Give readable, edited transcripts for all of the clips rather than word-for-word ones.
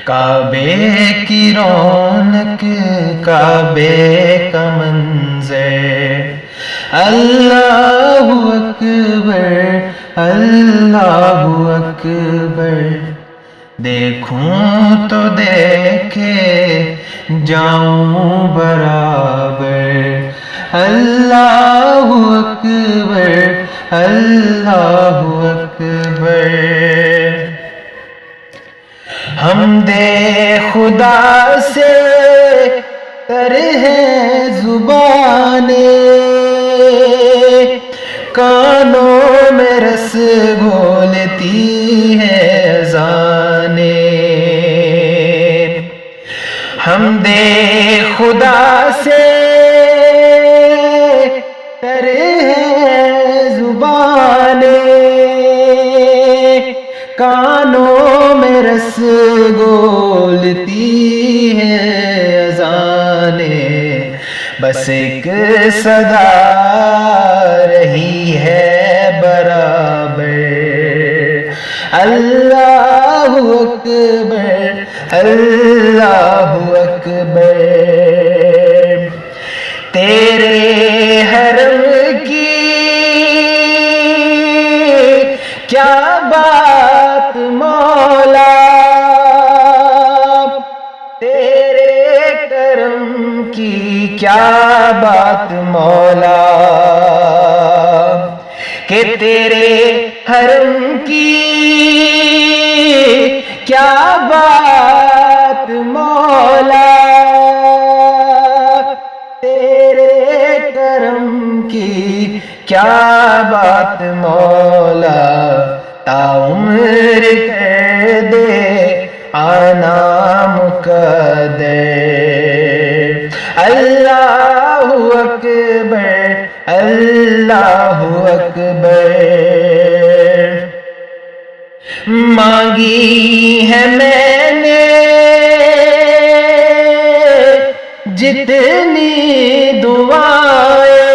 کعبے کی رونق، کعبے کا منظر، اللہ اکبر اللہ اکبر، دیکھوں تو دیکھے جاؤں برابر، اللہ اکبر اللہ اکبر۔ حمد خدا سے تر ہے زبانیں، کانوں میں رس گھولتی ہے اذانیں، حمد خدا سے تر ہے زبانیں، کانوں میں رس گھولتی ہے اذانیں، بس ایک صدا رہی ہے برابر، اللہ اکبر اللہ اکبر۔ تیرے حرم کی کیا بات مولا، تیرے کرم کی کیا بات مولا، کہ تیرے حرم کی کیا بات مولا، تیرے کرم کی کیا بات مولا، تا عمر کر دے آنا مقدر، اللہ اکبر اللہ اکبر۔ مانگی ہے میں نے جتنی دعائیں،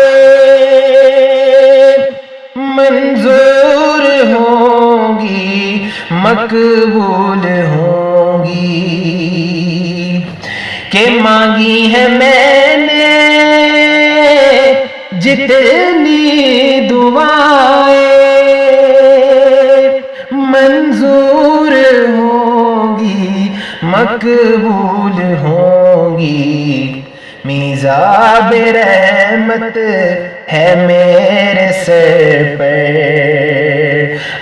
منظور ہوں گی مقبول ہوں گی، کہ مانگی ہے میں نے جتنی دعائیں، منظور ہوں گی مقبول ہوں گی، میزاب رحمت ہے میرے سر پر،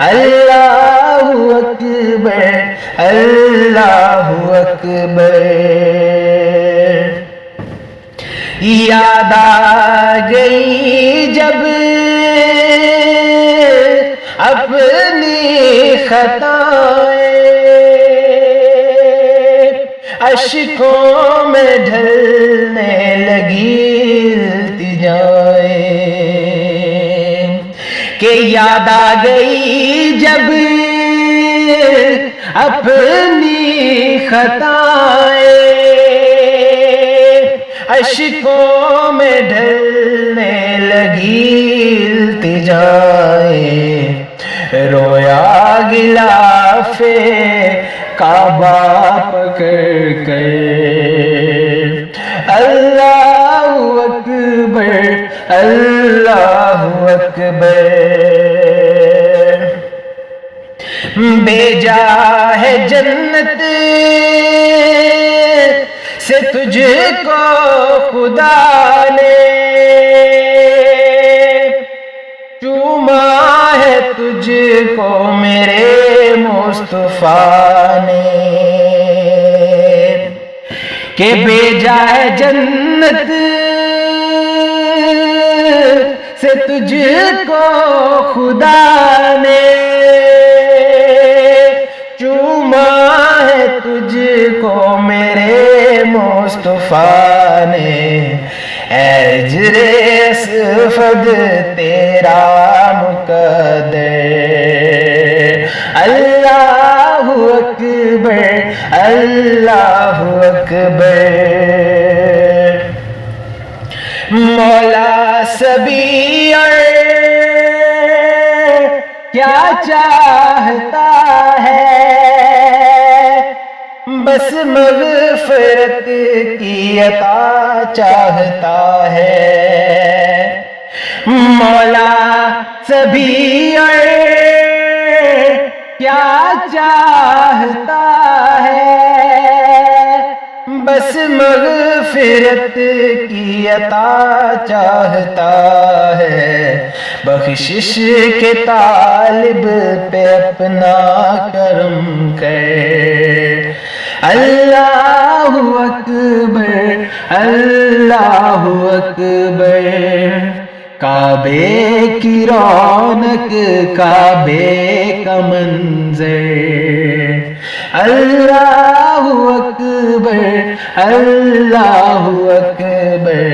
اللہ اکبر اللہ اکبر۔ یاد آ گئی جب اپنی خطائیں، اشکوں میں ڈھلنے لگی التجائیں، کہ یاد آ گئی جب اپنی خطائیں، اشکوں میں ڈھلنے لگی التجائیں، رویا غلاف کعبہ پکڑ کر، اللہ اکبر اللہ اکبر۔ بھیجا ہے جنت سے تجھ کو خدا نے، چوما ہے تجھ کو میرے مصطفیٰ نے، کہ بھیجا ہے جنت سے تجھ کو خدا نے، چوما ہے تجھ کو میرے مصطفیٰ نے، اجر اسفد تیرا مقدر، اللہ اکبر اللہ اکبر۔ مولا سبیع کیا چاہتا ہے، بس مغفرت کی عطا چاہتا ہے مولا سبھی اور کیا چاہتا ہے، بس مغفرت کی عطا چاہتا ہے، بخشش کے طالب پہ اپنا کرم کر۔ اللہ اکبر اللہ اکبر، کعبے کی رونق کعبے کا منظر، اللہ اکبر اللہ اکبر،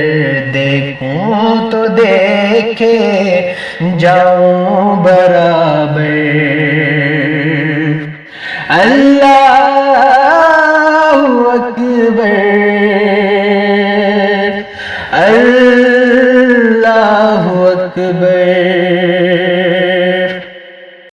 دیکھوں تو دیکھے جاؤں برابر، اللہ اکبر اللہ اکبر۔